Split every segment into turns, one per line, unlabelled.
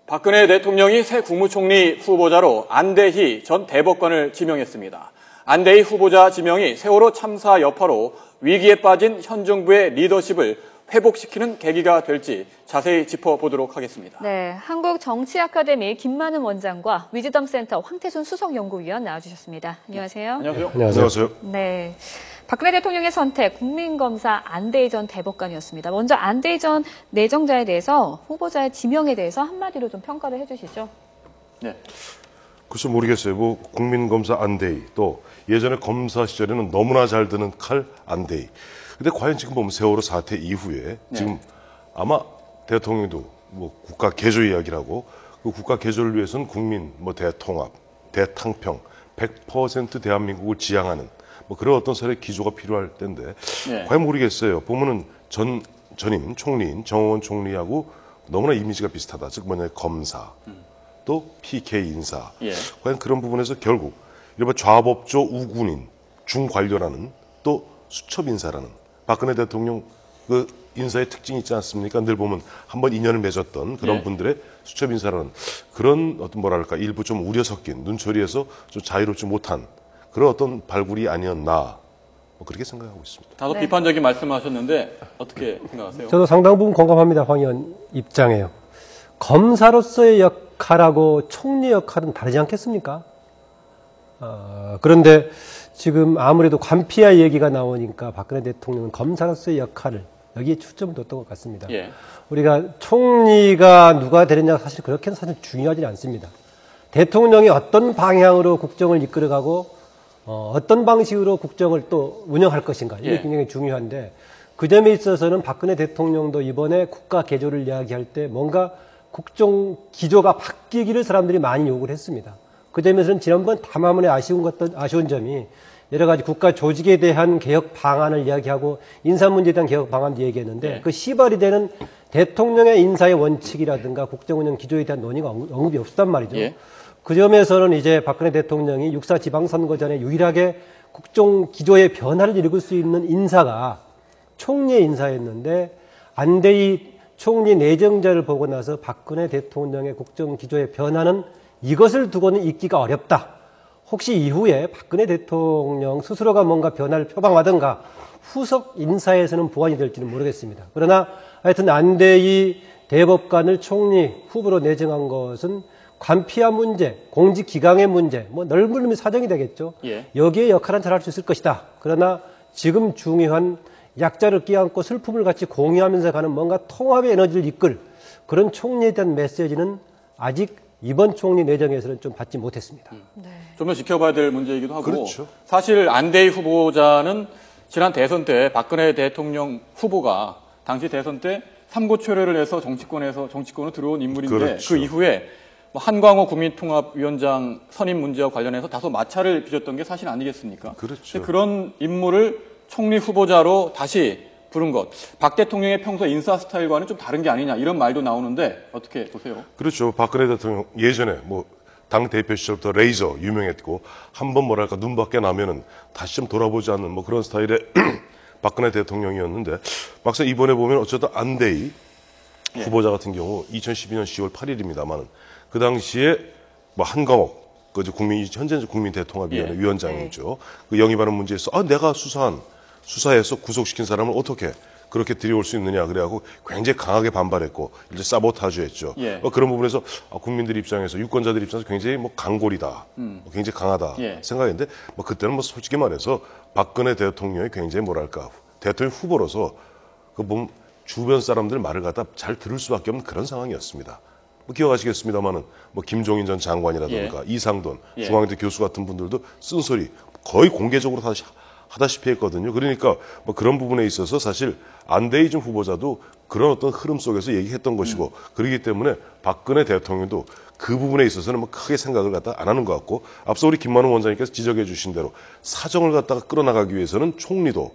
박근혜 대통령이 새 국무총리 후보자로 안대희 전 대법관을 지명했습니다. 안대희 후보자 지명이 세월호 참사 여파로 위기에 빠진 현 정부의 리더십을 회복시키는 계기가 될지 자세히 짚어보도록 하겠습니다.
네, 한국정치아카데미 김만은 원장과 위즈덤센터 황태순 수석연구위원 나와주셨습니다. 안녕하세요.
안녕하세요.
안녕하세요.
네, 박근혜 대통령의 선택, 국민검사 안대희 전 대법관이었습니다. 먼저 안대희 전 내정자에 대해서 후보자의 지명에 대해서 한마디로 좀 평가를 해주시죠.
네.
글쎄 모르겠어요. 뭐 국민검사 안대희, 또 예전에 검사 시절에는 너무나 잘 드는 칼 안대희. 근데 과연 지금 보면 세월호 사태 이후에 지금 아마 대통령도 뭐 국가 개조 이야기라고, 그 국가 개조를 위해서는 국민 뭐 대통합, 대탕평, 100% 대한민국을 지향하는 뭐 그런 어떤 사회 기조가 필요할 텐데 과연 모르겠어요. 보면은 전임 총리인 정홍원 총리하고 너무나 이미지가 비슷하다. 즉 뭐냐, 검사, 또 PK 인사. 과연 그런 부분에서 결국 이른바 좌법조 우군인 중관료라는, 또 수첩 인사라는 박근혜 대통령 그 인사의 특징이 있지 않습니까? 늘 보면 한번 인연을 맺었던 그런 분들의 수첩 인사라는 그런 어떤 뭐랄까 일부 좀 우려 섞인 눈초리에서 좀 자유롭지 못한 그런 어떤 발굴이 아니었나, 뭐 그렇게 생각하고 있습니다.
다소 비판적인 말씀하셨는데 어떻게 생각하세요?
저도 상당 부분 공감합니다. 황 의원 입장에요. 검사로서의 역할하고 총리 역할은 다르지 않겠습니까? 그런데 지금 아무래도 관피아 얘기가 나오니까 박근혜 대통령은 검사로서의 역할을 여기에 초점을 뒀던 것 같습니다. 우리가 총리가 누가 되느냐가 사실 그렇게는 사실 중요하지 않습니다. 대통령이 어떤 방향으로 국정을 이끌어가고 어떤 방식으로 국정을 또 운영할 것인가, 이게 굉장히 중요한데, 그 점에 있어서는 박근혜 대통령도 이번에 국가 개조를 이야기할 때 뭔가 국정 기조가 바뀌기를 사람들이 많이 요구를 했습니다. 그 점에서는 지난번 담화문에 아쉬운 점이 여러 가지 국가 조직에 대한 개혁 방안을 이야기하고 인사 문제에 대한 개혁 방안도 얘기했는데 그 시발이 되는 대통령의 인사의 원칙이라든가 국정운영 기조에 대한 논의가 언급이 없었단 말이죠. 그 점에서는 이제 박근혜 대통령이 6.4 지방선거 전에 유일하게 국정 기조의 변화를 일으킬 수 있는 인사가 총리의 인사였는데, 안대희 총리 내정자를 보고 나서 박근혜 대통령의 국정 기조의 변화는 이것을 두고는 있기가 어렵다. 혹시 이후에 박근혜 대통령 스스로가 뭔가 변화를 표방하든가 후속 인사에서는 보완이 될지는 모르겠습니다. 그러나 하여튼 안대희 대법관을 총리 후보로 내정한 것은 관피아 문제, 공직 기강의 문제, 뭐 넓은 의미 사정이 되겠죠. 여기에 역할은 잘할 수 있을 것이다. 그러나 지금 중요한 약자를 끼안고 슬픔을 같이 공유하면서 가는 뭔가 통합의 에너지를 이끌 그런 총리에 대한 메시지는 아직 이번 총리 내정에서는 좀 받지 못했습니다.
좀 더 지켜봐야 될 문제이기도 하고, 사실 안대희 후보자는 지난 대선 때 박근혜 대통령 후보가 당시 대선 때 삼고초려를 해서 정치권으로 들어온 인물인데 그 이후에 한광호 국민통합위원장 선임 문제와 관련해서 다소 마찰을 빚었던 게 사실 아니겠습니까? 그런 인물을 총리 후보자로 다시 부른 것, 박 대통령의 평소 인사 스타일과는 좀 다른 게 아니냐, 이런 말도 나오는데 어떻게 보세요?
그렇죠. 박근혜 대통령 예전에 뭐 당 대표 시절부터 레이저 유명했고, 한번 뭐랄까 눈 밖에 나면은 다시 좀 돌아보지 않는 뭐 그런 스타일의 박근혜 대통령이었는데, 막상 이번에 보면 어쨌든 안대희 후보자 같은 경우 2012년 10월 8일입니다만 그 당시에 뭐 한광옥 현재 국민대통합위원회 위원장이죠. 그 영입하는 문제에서 내가 수사해서 구속시킨 사람을 어떻게 그렇게 들여올 수 있느냐, 그래갖고 굉장히 강하게 반발했고 이제 사보타주했죠. 그런 부분에서 국민들 입장에서, 유권자들 입장에서 굉장히 뭐 강골이다, 굉장히 강하다 생각했는데, 뭐 그때는 뭐 솔직히 말해서 박근혜 대통령이 굉장히 뭐랄까 대통령 후보로서 그 보면 주변 사람들 말을 갖다 잘 들을 수밖에 없는 그런 상황이었습니다. 뭐 기억하시겠습니다만은 뭐 김종인 전 장관이라든가 이상돈 중앙대 교수 같은 분들도 쓴소리 거의 공개적으로 하다시피 했거든요. 그러니까 뭐 그런 부분에 있어서 사실 안대희 전 후보자도 그런 어떤 흐름 속에서 얘기했던 것이고, 그렇기 때문에 박근혜 대통령도 그 부분에 있어서는 뭐 크게 생각을 갖다 안 하는 것 같고, 앞서 우리 김만우 원장님께서 지적해 주신 대로 사정을 갖다가 끌어나가기 위해서는 총리도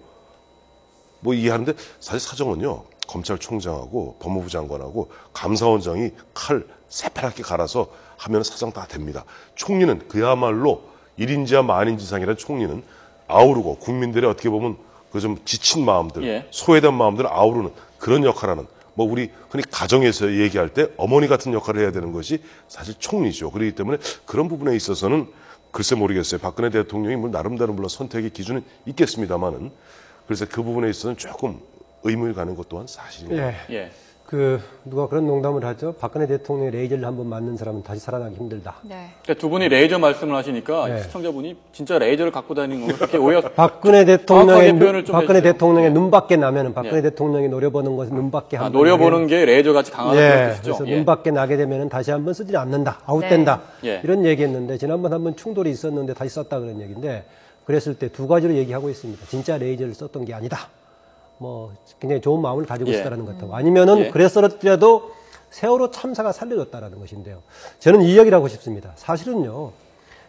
뭐 이해하는데, 사실 사정은요 검찰총장하고 법무부 장관하고 감사원장이 칼 새파랗게 갈아서 하면 사정 다 됩니다. 총리는 그야말로 1인지와 만인지상이라는 총리는 아우르고 국민들의 어떻게 보면 그 좀 지친 마음들, 소외된 마음들을 아우르는 그런 역할하는 뭐 우리 흔히 가정에서 얘기할 때 어머니 같은 역할을 해야 되는 것이 사실 총리죠. 그렇기 때문에 그런 부분에 있어서는 글쎄 모르겠어요. 박근혜 대통령이 뭐 나름대로 물론 선택의 기준은 있겠습니다만은 그래서 그 부분에 있어서는 조금 의문이 가는 것 또한 사실입니다.
예.
누가 그런 농담을 하죠. 박근혜 대통령의 레이저를 한번 맞는 사람은 다시 살아나기 힘들다.
네.
그러니까 두 분이 레이저 말씀을 하시니까 시청자분이 진짜 레이저를 갖고 다니는 거 그렇게 오해.
박근혜 대통령의 눈밖에 나면은 박근혜 대통령이 노려보는 것은 눈밖에
노려보는 게 레이저 같이 강하다는 뜻이죠.
그래서 눈밖에 나게 되면은 다시 한번 쓰지 않는다. 아웃된다. 이런 얘기했는데 지난번 한번 충돌이 있었는데 다시 썼다 그런 얘기인데 그랬을 때 두 가지로 얘기하고 있습니다. 진짜 레이저를 썼던 게 아니다. 뭐 굉장히 좋은 마음을 가지고 있었다는 것 같고 아니면은 그랬었더라도 세월호 참사가 살려줬다라는 것인데요. 저는 이 이야기를 하고 싶습니다. 사실은요.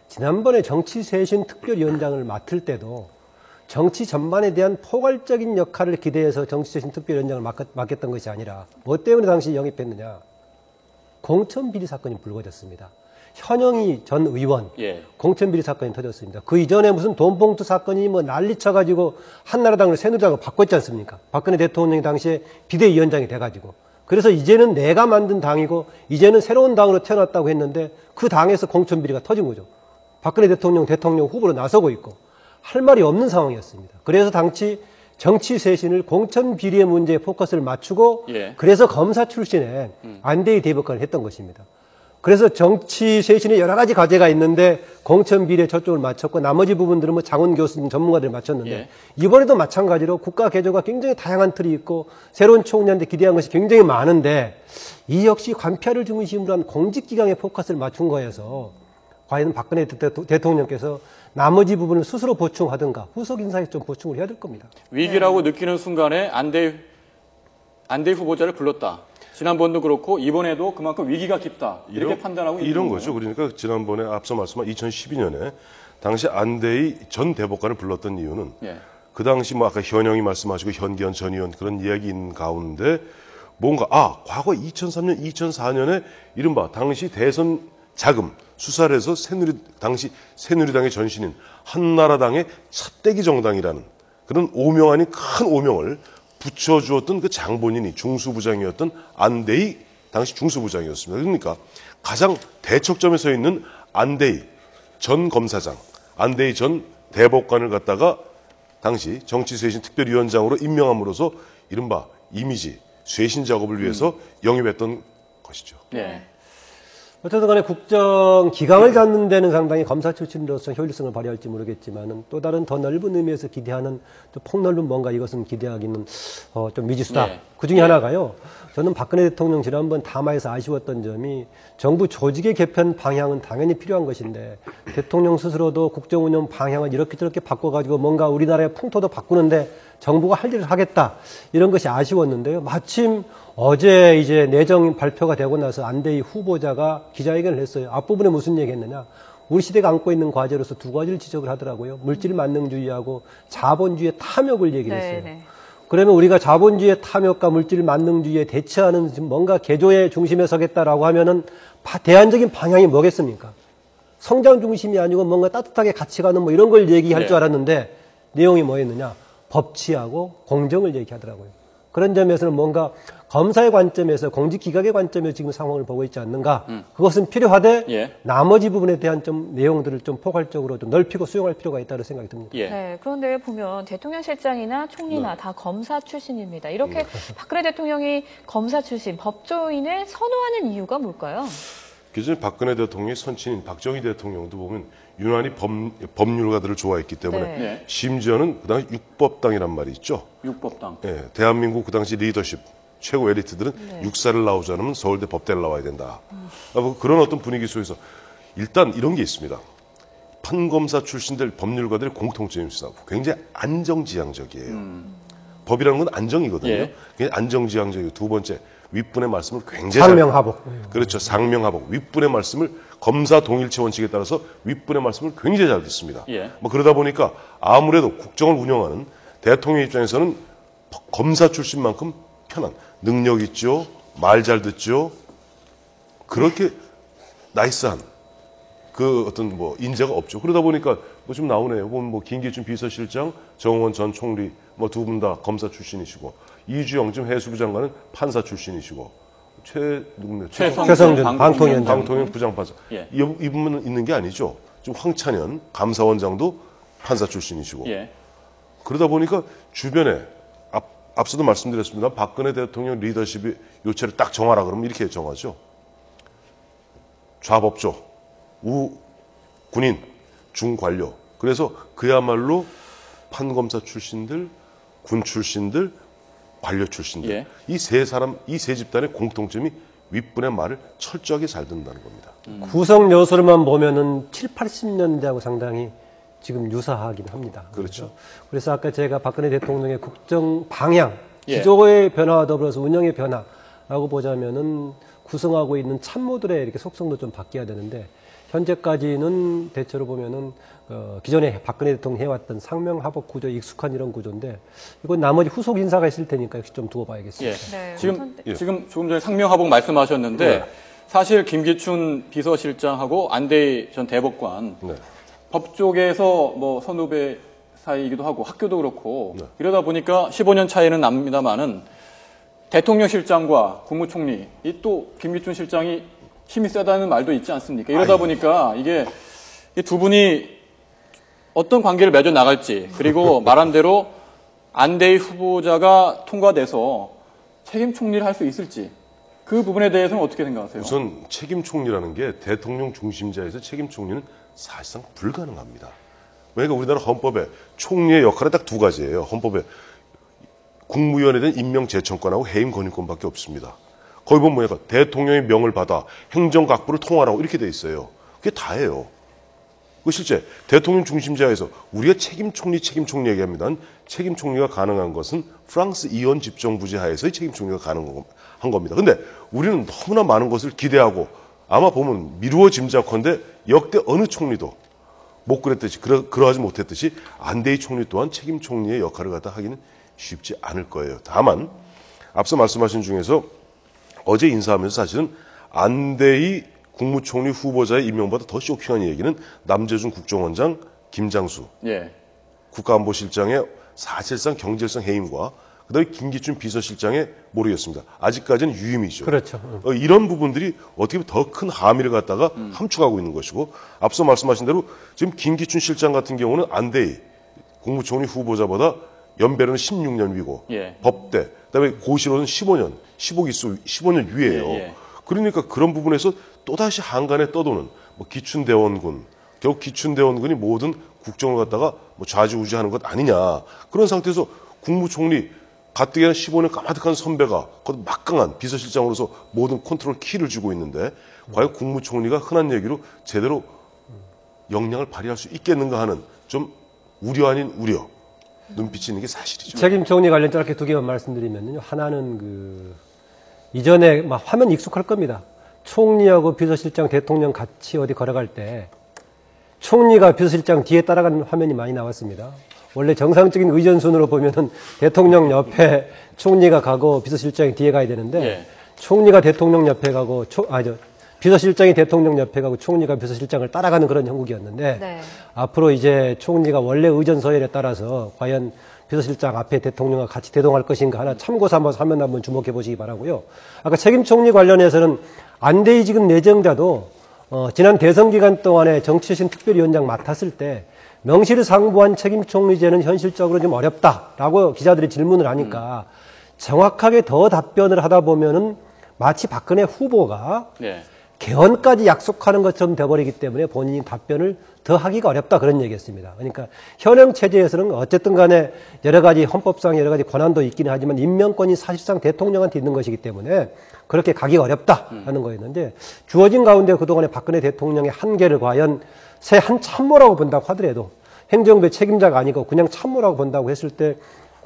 지난번에 정치쇄신 특별위원장을 맡을 때도 정치 전반에 대한 포괄적인 역할을 기대해서 정치쇄신 특별위원장을 맡겼던 것이 아니라 뭐 때문에 당시 영입했느냐. 공천비리 사건이 불거졌습니다. 현영희 전 의원 공천비리 사건이 터졌습니다. 그 이전에 무슨 돈봉투 사건이 뭐 난리쳐가지고 한나라당을 새누리당으로 바꿨지 않습니까? 박근혜 대통령이 당시에 비대위원장이 돼가지고 그래서 이제는 내가 만든 당이고 이제는 새로운 당으로 태어났다고 했는데 그 당에서 공천비리가 터진 거죠. 박근혜 대통령 후보로 나서고 있고 할 말이 없는 상황이었습니다. 그래서 정치 쇄신을 공천비리의 문제에 포커스를 맞추고 그래서 검사 출신의 안대희 대법관을 했던 것입니다. 그래서 정치 쇄신에 여러 가지 과제가 있는데 공천비리에 초점을 맞췄고 나머지 부분들은 뭐 장훈 교수님 전문가들을 맞췄는데 이번에도 마찬가지로 국가 개조가 굉장히 다양한 틀이 있고 새로운 총리한테 기대한 것이 굉장히 많은데 이 역시 관표를 중심으로 한 공직기강에 포커스를 맞춘 거여서 과연 박근혜 대통령께서 나머지 부분을 스스로 보충하든가 후속 인사에 좀 보충을 해야 될 겁니다.
위기라고 느끼는 순간에 안대희 후보자를 불렀다. 지난번도 그렇고 이번에도 그만큼 위기가 깊다. 이렇게 판단하고 있는
이런 거죠. 그러니까 지난번에 앞서 말씀한 2012년에 당시 안대희 전 대법관을 불렀던 이유는 그 당시 뭐 아까 현영이 말씀하시고 현기현 전 의원 그런 이야기인 가운데 뭔가 과거 2003년, 2004년에 이른바 당시 대선 자금 수사를 해서 당시 새누리당의 전신인 한나라당의 찻대기 정당이라는 그런 오명 아닌 큰 오명을 붙여주었던 그 장본인이 중수부장이었던 안대희 당시 중수부장이었습니다. 그러니까 가장 대척점에 서 있는 안대희 전 검사장, 안대희 전 대법관을 갖다가 당시 정치쇄신 특별위원장으로 임명함으로써 이른바 이미지 쇄신 작업을 위해서 영입했던 것이죠.
네.
어쨌든 간에 국정 기강을 잡는 데는 상당히 검사 출신으로서 효율성을 발휘할지 모르겠지만은 또 다른 더 넓은 의미에서 기대하는 또 폭넓은 뭔가 이것은 기대하기는 좀 미지수다. 그 중에 하나가요. 저는 박근혜 대통령 지난번 담화에서 아쉬웠던 점이 정부 조직의 개편 방향은 당연히 필요한 것인데 대통령 스스로도 국정 운영 방향을 이렇게 저렇게 바꿔가지고 뭔가 우리나라의 풍토도 바꾸는데 정부가 할 일을 하겠다. 이런 것이 아쉬웠는데요. 마침 어제 이제 내정 발표가 되고 나서 안대희 후보자가 기자회견을 했어요. 앞부분에 무슨 얘기 했느냐. 우리 시대가 안고 있는 과제로서 두 가지를 지적을 하더라고요. 물질 만능주의하고 자본주의의 탐욕을 얘기를 했어요. 그러면 우리가 자본주의의 탐욕과 물질 만능주의에 대처하는 뭔가 개조의 중심에 서겠다라고 하면은 대안적인 방향이 뭐겠습니까? 성장 중심이 아니고 뭔가 따뜻하게 같이 가는 뭐 이런 걸 얘기할 줄 알았는데 내용이 뭐였느냐. 법치하고 공정을 얘기하더라고요. 그런 점에서는 뭔가 검사의 관점에서 공직기각의 관점에서 지금 상황을 보고 있지 않는가. 그것은 필요하되 나머지 부분에 대한 좀 내용들을 좀 포괄적으로 좀 넓히고 수용할 필요가 있다는 생각이 듭니다.
네, 그런데 보면 대통령실장이나 총리나 다 검사 출신입니다. 이렇게 박근혜 대통령이 검사 출신, 법조인을 선호하는 이유가 뭘까요?
기존에 박근혜 대통령의 선친인 박정희 대통령도 보면 유난히 법률가들을 좋아했기 때문에 심지어는 그 당시 육법당이란 말이 있죠.
육법당.
대한민국 그 당시 리더십 최고 엘리트들은 육사를 나오지 않으면 서울대 법대를 나와야 된다. 그런 어떤 분위기 속에서 일단 이런 게 있습니다. 판검사 출신들 법률가들의 공통점이 있습니다. 굉장히 안정지향적이에요. 법이라는 건 안정이거든요. 굉장히 안정지향적이고 두 번째 윗분의 말씀을 굉장히
상명하복.
그렇죠. 상명하복. 윗분의 말씀을 검사 동일체 원칙에 따라서 윗분의 말씀을 굉장히 잘 듣습니다. 뭐 그러다 보니까 아무래도 국정을 운영하는 대통령 입장에서는 검사 출신만큼 편한 능력 있죠. 말 잘 듣죠. 그렇게 나이스한 그 어떤 뭐 인재가 없죠. 그러다 보니까 뭐 좀 나오네요. 뭐 김기춘 비서실장, 정원 전 총리 뭐 두 분 다 검사 출신이시고 이주영 지금 해수부 장관은 판사 출신이시고
최성준
방통위원 부장판사.
예.
이분은 있는 게 아니죠. 지금 황찬현 감사원장도 판사 출신이시고.
예.
그러다 보니까 주변에 앞서도 말씀드렸습니다. 박근혜 대통령 리더십이 요체를 딱 정하라 그러면 이렇게 정하죠. 좌법조, 우군인, 중관료. 그래서 그야말로 판검사 출신들, 군 출신들, 관료 출신들.
예.
이 세 사람, 이 세 집단의 공통점이 윗분의 말을 철저하게 잘 듣는다는 겁니다.
구성 요소로만 보면은 7, 80년대하고 상당히 지금 유사하긴 합니다.
그렇죠.
그래서 아까 제가 박근혜 대통령의 국정 방향,
예.
기조의 변화와 더불어서 운영의 변화라고 보자면은 구성하고 있는 참모들의 이렇게 속성도 좀 바뀌어야 되는데 현재까지는 대체로 보면은 기존에 박근혜 대통령이 해왔던 상명하복 구조, 익숙한 이런 구조인데 이건 나머지 후속 인사가 있을 테니까 역시 좀 두고 봐야겠습니다.
예.
네,
지금 조금 전에 상명하복 말씀하셨는데
네.
사실 김기춘 비서실장하고 안대희 전 대법관
네.
법조계에서 뭐 선후배 사이이기도 하고 학교도 그렇고
네.
이러다 보니까 15년 차이는 납니다만은 대통령실장과 국무총리 이 또 김기춘 실장이 힘이 세다는 말도 있지 않습니까? 이러다 보니까 이게 이 두 분이 어떤 관계를 맺어 나갈지 그리고 말한 대로 안대희 후보자가 통과돼서 책임 총리를 할 수 있을지 그 부분에 대해서는 어떻게 생각하세요?
우선 책임 총리라는 게 대통령 중심자에서 책임 총리는 사실상 불가능합니다. 그러니까 우리나라 헌법에 총리의 역할은 딱 두 가지예요. 헌법에 국무위원에 대한 임명제청권하고 해임 권유권밖에 없습니다. 거기 보면 뭐냐, 대통령의 명을 받아 행정각부를 통할하고 이렇게 돼 있어요. 그게 다예요. 그 실제 대통령 중심자에서 우리가 책임 총리 얘기합니다. 책임 총리가 가능한 것은 프랑스 이원 집정부제 하에서의 책임 총리가 가능한 겁니다. 근데 우리는 너무나 많은 것을 기대하고 아마 보면 미루어 짐작컨대 역대 어느 총리도 못 그랬듯이 그러하지 못했듯이 안대희 총리 또한 책임 총리의 역할을 갖다 하기는 쉽지 않을 거예요. 다만 앞서 말씀하신 중에서 어제 인사하면서 사실은 안대희 국무총리 후보자의 임명보다 더 쇼킹한 얘기는 남재준 국정원장, 김장수
예.
국가안보실장의 사실상 경질성 해임과 그다음에 김기춘 비서실장의 모르겠습니다. 아직까지는 유임이죠.
그렇죠.
이런 부분들이 어떻게 보면 더 큰 함의를 갖다가 함축하고 있는 것이고 앞서 말씀하신 대로 지금 김기춘 실장 같은 경우는 안대희 국무총리 후보자보다 연배로는 16년 위고
예.
법대 그다음에 고시로는 15년, 15년 위예요.
예.
그러니까 그런 부분에서 또다시 한간에 떠도는 뭐 기춘대원군, 결국 기춘대원군이 모든 국정을 갖다가 뭐 좌지우지하는 것 아니냐. 그런 상태에서 국무총리 가뜩이나 15년 까마득한 선배가 그것도 막강한 비서실장으로서 모든 컨트롤 키를 쥐고 있는데 과연 국무총리가 흔한 얘기로 제대로 역량을 발휘할 수 있겠는가 하는 좀 우려 아닌 우려. 눈빛이 있는 게 사실이죠.
책임 총리 관련 짧게 두 개만 말씀드리면요. 하나는 이전에 막 화면 익숙할 겁니다. 총리하고 비서실장, 대통령 같이 어디 걸어갈 때 총리가 비서실장 뒤에 따라가는 화면이 많이 나왔습니다. 원래 정상적인 의전순으로 보면은 대통령 옆에 총리가 가고 비서실장이 뒤에 가야 되는데
예.
총리가 대통령 옆에 가고 비서실장이 대통령 옆에 가고 총리가 비서실장을 따라가는 그런 형국이었는데
네.
앞으로 이제 총리가 원래 의전 서열에 따라서 과연 비서실장 앞에 대통령과 같이 대동할 것인가 하나 참고 삼아서 화면 한번 주목해 보시기 바라고요. 아까 책임 총리 관련해서는 안대희 지금 내정자도 지난 대선 기간 동안에 정치신 특별위원장 맡았을 때 명실상부한 책임 총리제는 현실적으로 좀 어렵다라고 기자들이 질문을 하니까 정확하게 더 답변을 하다 보면은 마치 박근혜 후보가
네.
개헌까지 약속하는 것처럼 돼버리기 때문에 본인이 답변을 더 하기가 어렵다 그런 얘기였습니다. 그러니까 현행 체제에서는 어쨌든 간에 여러 가지 헌법상 여러 가지 권한도 있기는 하지만 임명권이 사실상 대통령한테 있는 것이기 때문에 그렇게 가기가 어렵다 하는 거였는데 주어진 가운데 그동안에 박근혜 대통령의 한계를 과연 새 한 참모라고 본다고 하더라도 행정부의 책임자가 아니고 그냥 참모라고 본다고 했을 때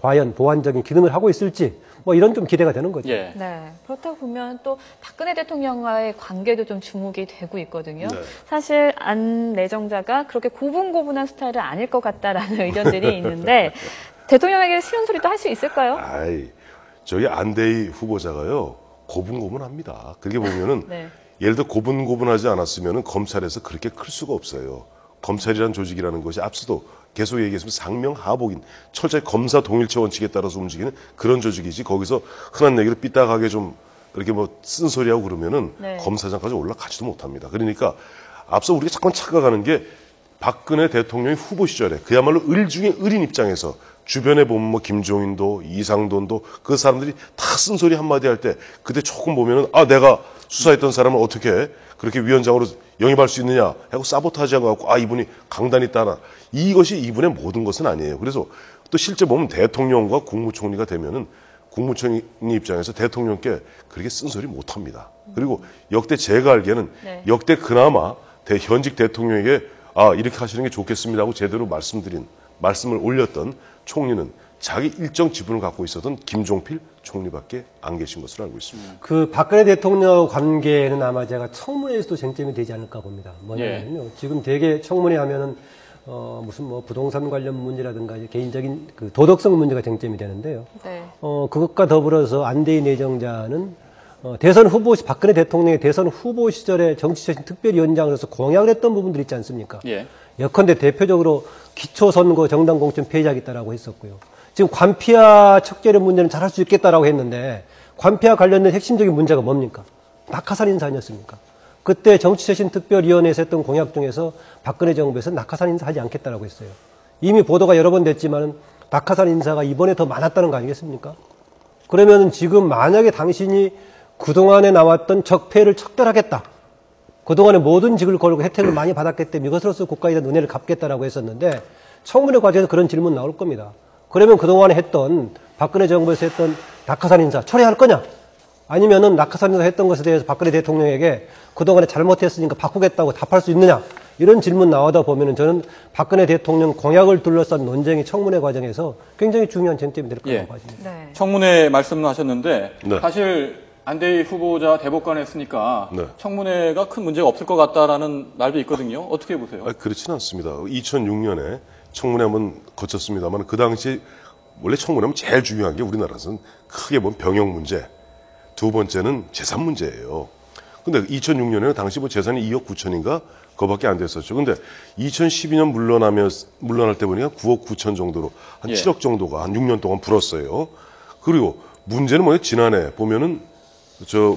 과연 보완적인 기능을 하고 있을지 뭐 이런 좀 기대가 되는 거죠.
예.
네. 그렇다고 보면 또 박근혜 대통령과의 관계도 좀 주목이 되고 있거든요.
네.
사실 안 내정자가 그렇게 고분고분한 스타일은 아닐 것 같다라는 의견들이 있는데 대통령에게 싫은 소리도 할 수 있을까요?
저희 안대희 후보자가요 고분고분합니다. 그렇게 보면은
네.
예를 들어 고분고분하지 않았으면 검찰에서 그렇게 클 수가 없어요. 검찰이라는 조직이라는 것이 앞서도 계속 얘기했으면 상명하복인 철저히 검사 동일체 원칙에 따라서 움직이는 그런 조직이지 거기서 흔한 얘기를 삐딱하게 좀 이렇게 뭐 쓴소리하고 그러면은
네.
검사장까지 올라가지도 못합니다. 그러니까 앞서 우리가 잠깐 착각하는 게 박근혜 대통령이 후보 시절에 그야말로 을 중에 을인 입장에서 주변에 보면 뭐 김종인도 이상돈도 그 사람들이 다 쓴소리 한마디 할 때 그때 조금 보면은 아 내가 수사했던 사람을 어떻게 그렇게 위원장으로 영입할 수 있느냐 하고 사보타지하고 갖고 아 이분이 강단이 있다나 이것이 이분의 모든 것은 아니에요. 그래서 또 실제 보면 대통령과 국무총리가 되면은 국무총리 입장에서 대통령께 그렇게 쓴소리 못합니다. 그리고 역대 제가 알기에는
네.
역대 그나마 현직 대통령에게 아 이렇게 하시는 게 좋겠습니다 하고 제대로 말씀을 올렸던 총리는 자기 일정 지분을 갖고 있었던 김종필 총리밖에 안 계신 것으로 알고 있습니다.
그 박근혜 대통령 관계는 아마 제가 청문회에서도 쟁점이 되지 않을까 봅니다. 뭐냐면요. 지금 되게 청문회 하면은 무슨 뭐 부동산 관련 문제라든가 개인적인 그 도덕성 문제가 쟁점이 되는데요.
네.
그것과 더불어서 안대희 내정자는 대선 후보 박근혜 대통령의 대선 후보 시절에 정치쇄신 특별위원장으로서 공약을 했던 부분들이 있지 않습니까?
예.
예컨대 대표적으로 기초선거 정당 공천 폐지하겠다라고 했었고요. 지금 관피아 척결의 문제는 잘할 수 있겠다라고 했는데 관피아 관련된 핵심적인 문제가 뭡니까? 낙하산 인사 아니었습니까? 그때 정치쇄신 특별위원회에서 했던 공약 중에서 박근혜 정부에서 낙하산 인사하지 않겠다라고 했어요. 이미 보도가 여러 번 됐지만 낙하산 인사가 이번에 더 많았다는 거 아니겠습니까? 그러면 지금 만약에 당신이 그동안에 나왔던 적폐를 척결하겠다. 그동안에 모든 직을 걸고 혜택을 많이 받았기 때문에 이것으로서 국가에 대한 은혜를 갚겠다라고 했었는데 청문회 과정에서 그런 질문 나올 겁니다. 그러면 그동안에 했던 박근혜 정부에서 했던 낙하산 인사 철회할 거냐? 아니면은 낙하산 인사 했던 것에 대해서 박근혜 대통령에게 그동안에 잘못했으니까 바꾸겠다고 답할 수 있느냐? 이런 질문 나오다 보면은 저는 박근혜 대통령 공약을 둘러싼 논쟁이 청문회 과정에서 굉장히 중요한 쟁점이 될 거라고 봐집니다.
네.
청문회 말씀하셨는데
네.
사실 안대희 후보자 대법관에 했으니까
네.
청문회가 큰 문제가 없을 것 같다라는 말도 있거든요. 어떻게 보세요?
그렇지는 않습니다. 2006년에 청문회 한번 거쳤습니다만 그 당시 원래 청문회하면 제일 중요한 게 우리나라에서는 크게 보면 병역 문제, 두 번째는 재산 문제예요. 근데 2006년에는 당시 뭐 재산이 2억 9천인가 그거밖에 안 됐었죠. 근데 2012년 물러날 때 보니까 9억 9천 정도로 한
예.
7억 정도가 한 6년 동안 불었어요. 그리고 문제는 뭐예요? 지난해 보면은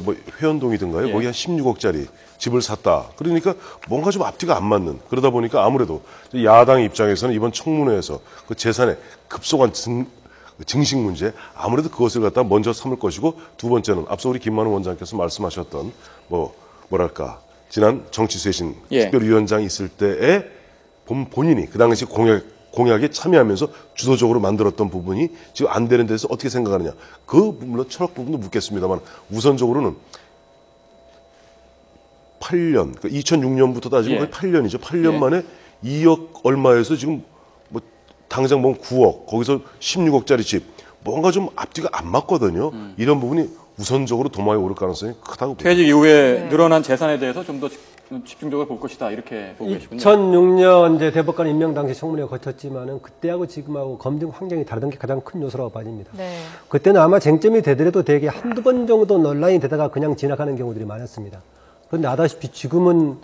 뭐 회원동이든가요.
예.
거기 한 16억짜리 집을 샀다. 그러니까 뭔가 좀 앞뒤가 안 맞는. 그러다 보니까 아무래도 야당 입장에서는 이번 청문회에서 그 재산의 급속한 증식 문제 아무래도 그것을 갖다 먼저 삼을 것이고 두 번째는 앞서 우리 김만우 원장께서 말씀하셨던 뭐랄까 지난 정치쇄신
예.
특별위원장이 있을 때에 본인이 그 당시 공약에 참여하면서 주도적으로 만들었던 부분이 지금 안 되는 데서 어떻게 생각하느냐. 그 물론 철학 부분도 묻겠습니다만 우선적으로는 8년, 2006년부터 따지면
예.
거의 8년이죠. 8년
예.
만에 2억 얼마에서 지금 뭐 당장 보면 9억, 거기서 16억짜리 집, 뭔가 좀 앞뒤가 안 맞거든요. 이런 부분이 우선적으로 도마에 오를 가능성이 크다고 봅니다.
퇴직 이후에 늘어난 재산에 대해서 좀 더 집중적으로 볼 것이다 이렇게 보고 계시군요.
2006년 이제 대법관 임명 당시 청문회가 거쳤지만은 그때하고 지금하고 검증 환경이 다르던 게 가장 큰 요소라고 봐집니다.
네.
그때는 아마 쟁점이 되더라도 되게 한두 번 정도 논란이 되다가 그냥 지나가는 경우들이 많았습니다. 그런데 아다시피 지금은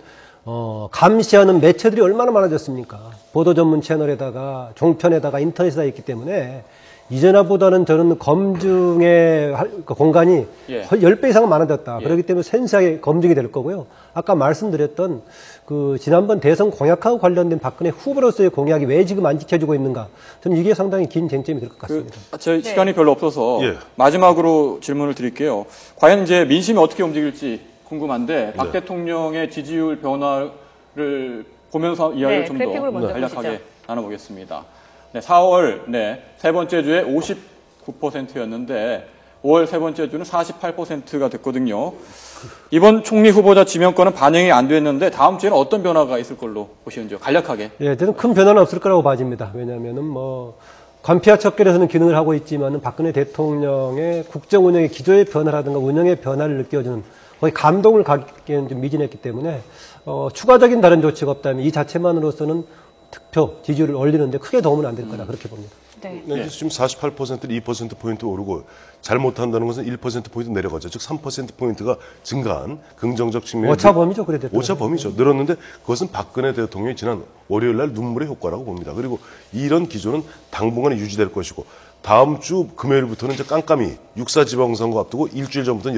감시하는 매체들이 얼마나 많아졌습니까? 보도 전문 채널에다가 종편에다가 인터넷에다 있기 때문에 이전보다는 저는 검증의 공간이
예.
10배 이상 많아졌다.
예.
그렇기 때문에 세세하게 검증이 될 거고요. 아까 말씀드렸던 그 지난번 대선 공약하고 관련된 박근혜 후보로서의 공약이 왜 지금 안 지켜지고 있는가? 저는 이게 상당히 긴 쟁점이 될 것 같습니다.
저희 시간이 별로 없어서
예.
마지막으로 질문을 드릴게요. 과연 이제 민심이 어떻게 움직일지 궁금한데 박
네.
대통령의 지지율 변화를 보면서 이야기를 좀
그래픽을
더
먼저
간략하게
보시죠.
나눠보겠습니다. 네, 4월 세 번째 주에 59%였는데 5월 세 번째 주는 48%가 됐거든요. 이번 총리 후보자 지명권은 반영이 안 됐는데 다음 주에는 어떤 변화가 있을 걸로 보시는지요? 간략하게.
예, 저는 큰 변화는 없을 거라고 봐집니다. 왜냐하면은 관피아 척결에서는 기능을 하고 있지만은 박근혜 대통령의 국정 운영의 기조의 변화라든가 운영의 변화를 느껴주는 거의 감동을 갖기에는 좀 미진했기 때문에 추가적인 다른 조치가 없다면 이 자체만으로서는 득표, 지지율을 올리는데 크게 도움은 안 될 거라 그렇게 봅니다.
네.
네. 지금 48%를 2%포인트 오르고 잘못한다는 것은 1%포인트 내려가죠. 즉 3%포인트가 증가한 긍정적 측면이
오차범위죠. 그래도
오차범위죠. 늘었는데 그것은 박근혜 대통령이 지난 월요일 날 눈물의 효과라고 봅니다. 그리고 이런 기조는 당분간 유지될 것이고 다음 주 금요일부터는 이제 깜깜이 육사지방선거 앞두고 일주일 전부터는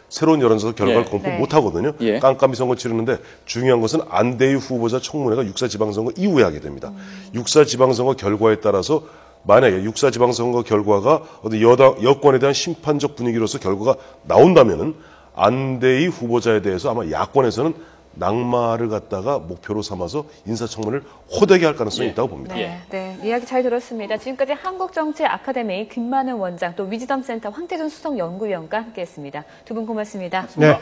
새로운 여론조사 결과를 공포 못 하거든요. 깜깜이 선거 치르는데 중요한 것은 안대희 후보자 청문회가 육사지방선거 이후에 하게 됩니다. 육사지방선거 결과에 따라서 만약에 육사지방선거 결과가 어떤 여권에 대한 심판적 분위기로서 결과가 나온다면은 안대희 후보자에 대해서 아마 야권에서는 낙마를 갖다가 목표로 삼아서 인사청문회를 호되게 할 가능성이 있다고 봅니다.
네, 이야기 잘 들었습니다. 지금까지 한국정치 아카데미 김만은 원장 또 위즈덤센터 황태준 수석연구위원과 함께했습니다. 두 분 고맙습니다.
네.